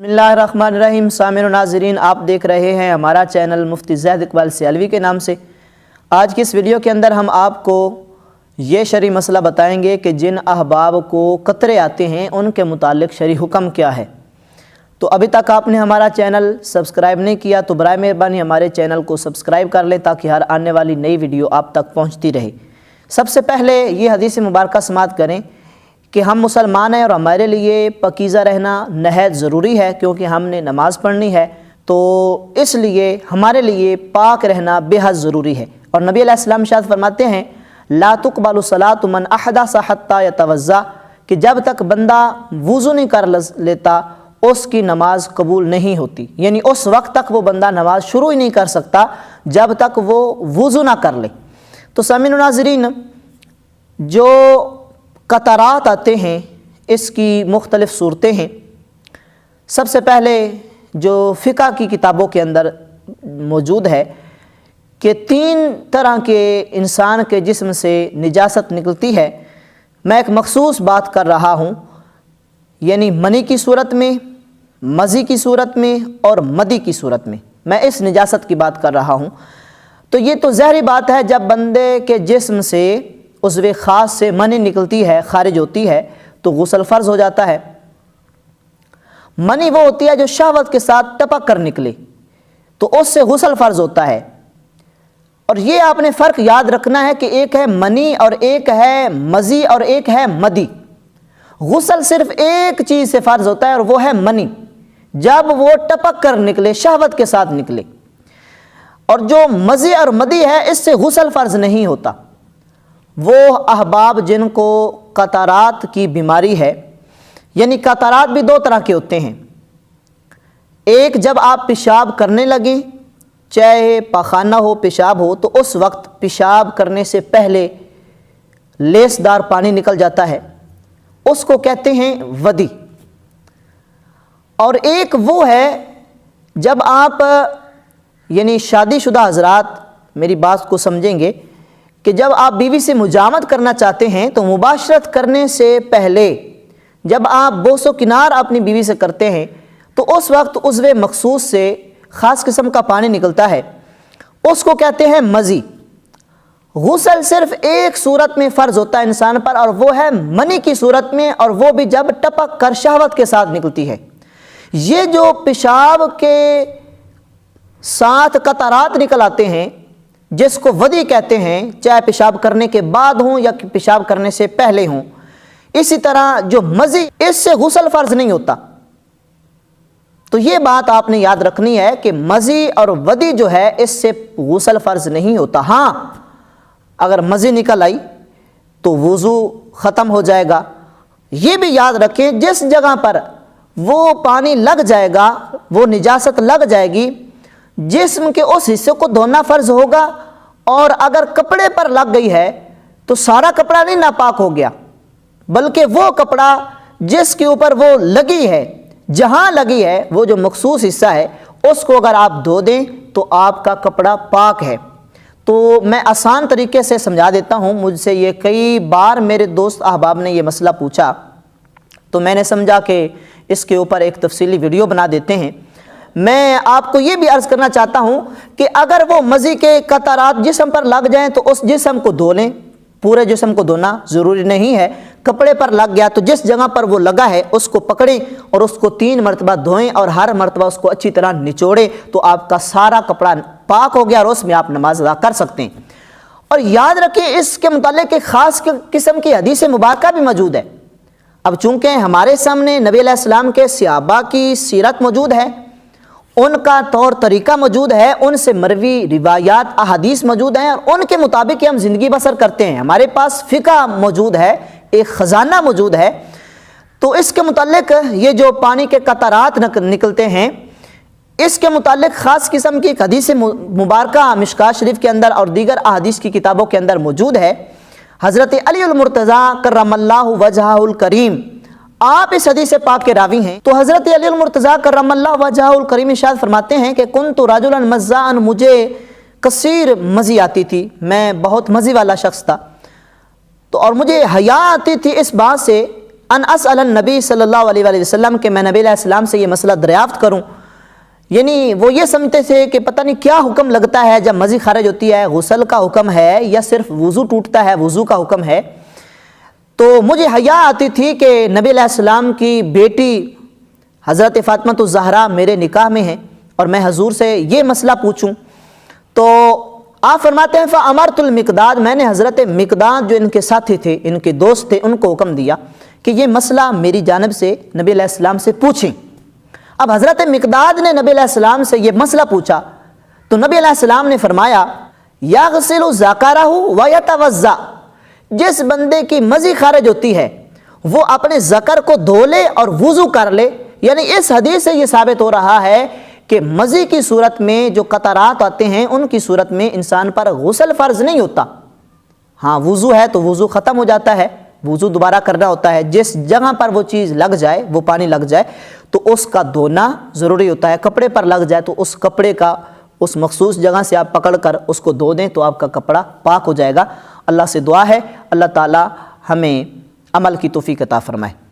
बिस्मिल्लाहिर्रहमानिर्रहीम। सामिन नाज़रीन, आप देख रहे हैं हमारा चैनल मुफ्ती ज़ैद इकबाल सियालवी के नाम से। आज की इस वीडियो के अंदर हम आपको ये शरई मसला बताएंगे कि जिन अहबाब को कतरे आते हैं उनके मुतालिक शरई हुक्म क्या है। तो अभी तक आपने हमारा चैनल सब्सक्राइब नहीं किया तो बराए मेहरबानी हमारे चैनल को सब्सक्राइब कर लें ताकि हर आने वाली नई वीडियो आप तक पहुँचती रहे। सबसे पहले ये हदीस मुबारक समाअत करें कि हम मुसलमान हैं और हमारे लिए पकीज़ा रहना नहायत ज़रूरी है, क्योंकि हमने नमाज़ पढ़नी है, तो इसलिए हमारे लिए पाक रहना बेहद ज़रूरी है। और नबी अलैहिस्सलाम शायद फरमाते हैं ला तुक़बलु सलातु मन अहदसा हत्ता यतवज़्ज़ा, कि जब तक बंदा वुज़ू नहीं कर लेता उसकी नमाज कबूल नहीं होती। यानी उस वक्त तक वो बंदा नमाज शुरू ही नहीं कर सकता जब तक वो वुज़ू ना कर ले। तो सामिन नाज़रीन, जो कतरात आते हैं इसकी मुख्तलिफ़ सूरतें हैं। सबसे पहले जो फ़िक़्ह की किताबों के अंदर मौजूद है कि 3 तरह के इंसान के जिस्म से निजासत निकलती है। मैं एक मखसूस बात कर रहा हूँ, यानी मनी की सूरत में, मज़ी की सूरत में और मदी की सूरत में मैं इस निजासत की बात कर रहा हूँ। तो ये तो ज़ाहिरी बात है, जब बंदे के जिस्म से उज़्व ख़ास से मनी निकलती है, खारिज होती है, तो गुस्ल फ़र्ज़ हो जाता है। मनी वो होती है जो शहवत के साथ टपक कर निकले, तो उससे गुस्ल फ़र्ज़ होता है। और ये आपने फ़र्क याद रखना है कि एक है मनी और एक है मज़ी और एक है मदी। गुस्ल सिर्फ एक चीज़ से फ़र्ज़ होता है और वो है मनी, जब वो टपक कर निकले, शहवत के साथ निकले। और जो मज़ी और मदी है इससे गुस्ल फ़र्ज़ नहीं होता। वो अहबाब जिनको कतरात की बीमारी है, यानी कतरात भी 2 तरह के होते हैं। एक, जब आप पेशाब करने लगें, चाहे पखाना हो पेशाब हो, तो उस वक्त पेशाब करने से पहले लेसदार पानी निकल जाता है, उसको कहते हैं वदी। और एक वो है जब आप, यानी शादीशुदा हज़रात मेरी बात को समझेंगे कि जब आप बीवी से मुजामत करना चाहते हैं तो मुबाशरत करने से पहले जब आप बोसो किनार अपनी बीवी से करते हैं तो उस वक्त उज़्व मखसूस से ख़ास किस्म का पानी निकलता है, उसको कहते हैं मज़ी। गुस्ल सिर्फ एक सूरत में फ़र्ज़ होता है इंसान पर, और वो है मनी की सूरत में, और वो भी जब टपक कर शहवत के साथ निकलती है। ये जो पेशाब के साथ कतरात निकल आते हैं जिसको वदी कहते हैं, चाहे पेशाब करने के बाद हों या पेशाब करने से पहले हों। इसी तरह जो मज़ी, इससे गुस्ल फ़र्ज़ नहीं होता। तो ये बात आपने याद रखनी है कि मज़ी और वदी जो है इससे गुस्ल फ़र्ज़ नहीं होता। हाँ, अगर मज़ी निकल आई तो वुज़ू ख़त्म हो जाएगा। ये भी याद रखें, जिस जगह पर वो पानी लग जाएगा, वो निजासत लग जाएगी, जिस्म के उस हिस्से को धोना फ़र्ज़ होगा। और अगर कपड़े पर लग गई है तो सारा कपड़ा नहीं नापाक हो गया, बल्कि वो कपड़ा जिसके ऊपर वो लगी है, जहाँ लगी है, वो जो मखसूस हिस्सा है, उसको अगर आप धो दें तो आपका कपड़ा पाक है। तो मैं आसान तरीके से समझा देता हूँ। मुझसे ये कई बार मेरे दोस्त अहबाब ने ये मसला पूछा, तो मैंने समझा कि इसके ऊपर एक तफसीली वीडियो बना देते हैं। मैं आपको ये भी अर्ज़ करना चाहता हूँ कि अगर वो मज़ी के कतरात जिस्म पर लग जाएं तो उस जिस्म को धो लें। पूरे जिस्म को धोना ज़रूरी नहीं है, कपड़े पर लग गया तो जिस जगह पर वो लगा है उसको पकड़ें और उसको 3 मरतबा धोएं, और हर मरतबा उसको अच्छी तरह निचोड़ें, तो आपका सारा कपड़ा पाक हो गया और उसमें आप नमाज अदा कर सकते हैं। और याद रखें, इसके मुतालिक एक ख़ास किस्म की हदीस मुबारक भी मौजूद है। अब चूँकि हमारे सामने नबी अलैहिस्सलाम के सहाबा की सीरत मौजूद है, उनका तौर तरीका मौजूद है, उनसे मरवी रिवायात अहादीस मौजूद हैं, और उनके मुताबिक हम ज़िंदगी बसर करते हैं। हमारे पास फ़िक़्ह मौजूद है, एक ख़जाना मौजूद है। तो इसके मुतालिक ये जो पानी के कतरात निकलते हैं, इसके मुतालिक ख़ास किस्म की एक हदीस मुबारक मिशकात शरीफ के अंदर और दीगर अहादीस की किताबों के अंदर मौजूद है। हज़रत अली अल मुर्तज़ा करमल्लाहु वजहुल करीम, आप इस हदीस पाक के रावी हैं। तो हज़रत अली अल मुर्तज़ा करमल्लाहु वजहुल करीम इरशाद फरमाते हैं कि कुन्तु रजुलन मज़्ज़ाअन, मुझे कसीर मज़ी आती थी, मैं बहुत मज़ी वाला शख्स था। तो और मुझे हया आती थी इस बात से ان اسأل النبی صلی اللہ علیہ وآلہ وسلم کہ میں نبی علیہ السلام سے یہ مسئلہ دریافت کروں. یعنی وہ یہ سمجھتے تھے کہ پتہ نہیں کیا حکم لگتا ہے جب مزی خارج ہوتی ہے، غسل کا حکم ہے یا صرف وضو ٹوٹتا ہے، وضو کا حکم ہے. تو مجھے حیا آتی تھی کہ نبی علیہ السلام کی بیٹی حضرت فاطمہ الزہرا میرے نکاح میں ہیں اور میں حضور سے یہ مسئلہ پوچھوں. تو آپ فرماتے ہیں فَأَمَرْتُ الْمِقْدَادَ، میں نے حضرت مقداد جو ان کے ساتھی تھے، ان کے دوست تھے، ان کو حکم دیا کہ یہ مسئلہ میری جانب سے نبی علیہ السلام سے پوچھیں. اب حضرت مقداد نے نبی علیہ السلام سے یہ مسئلہ پوچھا تو نبی علیہ السلام نے فرمایا یغسل ذکرہ ویتوضا، جس بندے کی مزی خارج ہوتی ہے وہ اپنے ذکر کو دھو لے اور وضو کر لے. یعنی اس حدیث سے یہ ثابت ہو رہا ہے کہ مزی کی صورت میں جو قطرات آتے ہیں ان کی صورت میں انسان پر غسل فرض نہیں ہوتا. ہاں وضو ہے تو وضو ختم ہو جاتا ہے، وضو دوبارہ کرنا ہوتا ہے. جس جگہ پر وہ چیز لگ جائے، وہ پانی لگ جائے تو اس کا دھونا ضروری ہوتا ہے. کپڑے پر لگ جائے تو اس کپڑے کا اس مخصوص جگہ سے آپ پکڑ کر اس کو دھو دیں تو آپ کا کپڑا پاک ہو جائے گا. اللہ سے دعا ہے اللہ تعالی ہمیں عمل کی توفیق عطا فرمائے.